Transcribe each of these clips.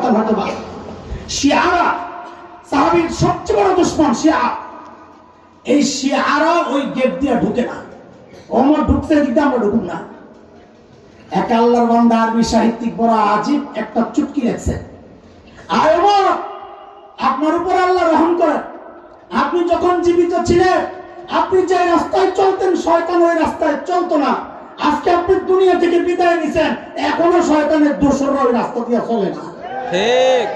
করতেন হয়তো বা। শিয়ারা সাহাবীর সবচেয়ে বড় দুশমন শিয়া। এই শিয়ারা ওই গেট দিয়ে ঢুকে না। ওমর ঢুকতে দিতে আমরা ঢুকুন না। এক আল্লাহর বান্দা আরবি সাহিত্যিক বড় আজীব একটা চুটকি লেখছেন, আর ওমর আপনার উপর আল্লাহ রহম করেন, আপনি যখন জীবিত ছিলেন আপনি যে রাস্তায় চলতেন শয়তান ওই রাস্তায় চলতো না। আজকে আপনি দুনিয়া থেকে বিদায় নিছেন, এখনো শয়তানের দোসররা ওই রাস্তা দিয়ে চলে না। ঠিক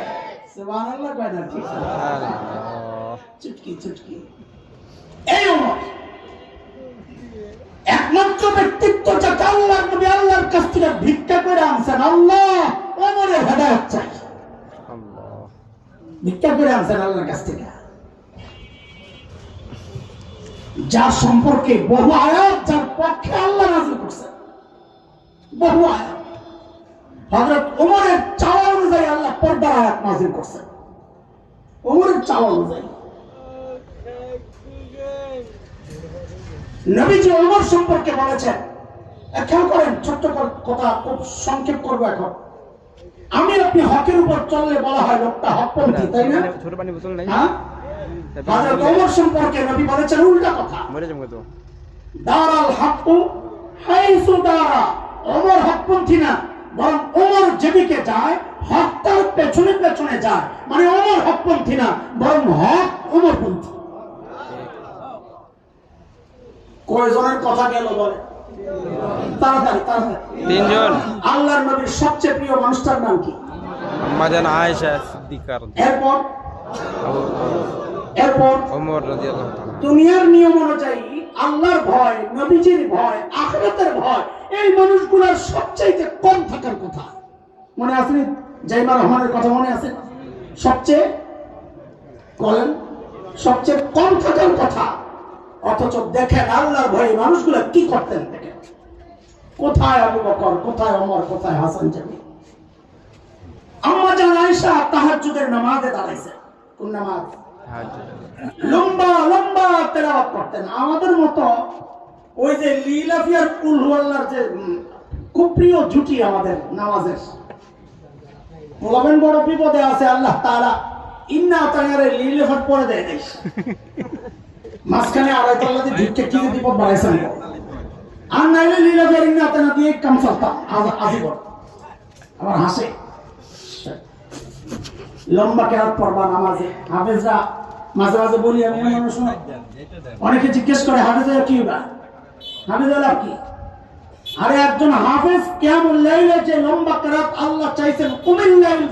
সুবহানাল্লাহ কয় না? ঠিক সুবহানাল্লাহ। চুটকি চুটকি। এই ওমর একমাত্র ব্যক্তিত্ব যাকে আল্লাহর নবী আল্লাহর কাছ থেকে ভিক্ষা করে আনছেন। আল্লাহ ওমরের হেদায়েত চাই, আল্লাহ ভিক্ষা করে আনছেন আল্লাহর কাছ থেকে। যার সম্পর্কে বহু আয়াত যার পক্ষে আল্লাহ নাযিল করছেন, বহু আয়াত। হযরত ওমরের চাওয়া অনুযায়ী আল্লাহ পর্দার আয়াত নাযিল করছেন, ওমরের চাওয়া অনুযায়ী। নবীজি ওমর সম্পর্কে বলেছেন, খেয়াল করেন, ছোট্ট কথা খুব সংক্ষেপ করবো এখন। আমি আপনি হকের উপর চললে বলা হয় লোকটা হকপন্থী, তাই না? ছোট পানি বোতল নাই? হ্যাঁ, হযরত ওমর সম্পর্কে নবী বলেছেন উল্টা কথা। মরে যাবো তো। দারাল হাক্কু হাইসু দারা। ওমর হকপন্থী না, বরং ওমর যেদিকে যায় হক তার পেছনে পেছনে যায়। মানে ওমর হকপন্থী না, বরং হক ওমরপন্থী। কয়জনের কথা গেল বলে? তাড়াতাড়ি তাড়াতাড়ি। তিনজন। আল্লাহর নবীর সবচেয়ে প্রিয় মানুষটার নাম কি? আম্মা জান আয়েশা সিদ্দিকা এরপর এরপর ওমর রাদিয়াল্লাহু তাআলা। দুনিয়ার নিয়ম অনুযায়ী আল্লাহর ভয়, নবীজির ভয়, আখিরাতের ভয় এই মানুষগুলোর সবচেয়ে কম থাকার কথা। মনে আছে? জাইমা রহমানের কথা মনে আছে? সবচেয়ে বলেন, সবচেয়ে কম থাকার কথা। অথচ দেখেন আল্লাহর ভয়ে মানুষগুলো কি করতেন। দেখেন কোথায় আবু বকর, কোথায় ওমর, কোথায় হাসান জামি। আম্মা জান আয়েশা তাহাজ্জুদের নামাজে দাঁড়াইছে। কোন নামাজ? লম্বা লম্বা তেলাওয়াত করতেন। আমাদের মতো ওই যে লিলাফিয়ার কুল হুয়াল্লাহর যে খুব প্রিয় জুটি আমাদের নামাজের। বলবেন বড় বিপদে আছে, আল্লাহ তাআলা ইন্না আতায়ারে লিলাফাত পড়ে দেয় নাই। মাঝখানে আড়াই তলা দিয়ে ঢুকে কি বিপদ বাড়াইছেন। আর নাইলে লিলাফিয়ার ইন্না আতানা দিয়ে কাম চলতাম আজীবন। আমার হাসে লম্বা কেরাত পড়বা নামাজে। হাফেজরা মাঝে মাঝে বলি আমি মনে শোনা, অনেকে জিজ্ঞেস করে হাফেজের কি বা, হাফেজের লাভ কি? আরে একজন হাফেজ কিয়ামুল লাইলে যে লম্বা কেরাত আল্লাহ চাইছেন কুমিল লাইল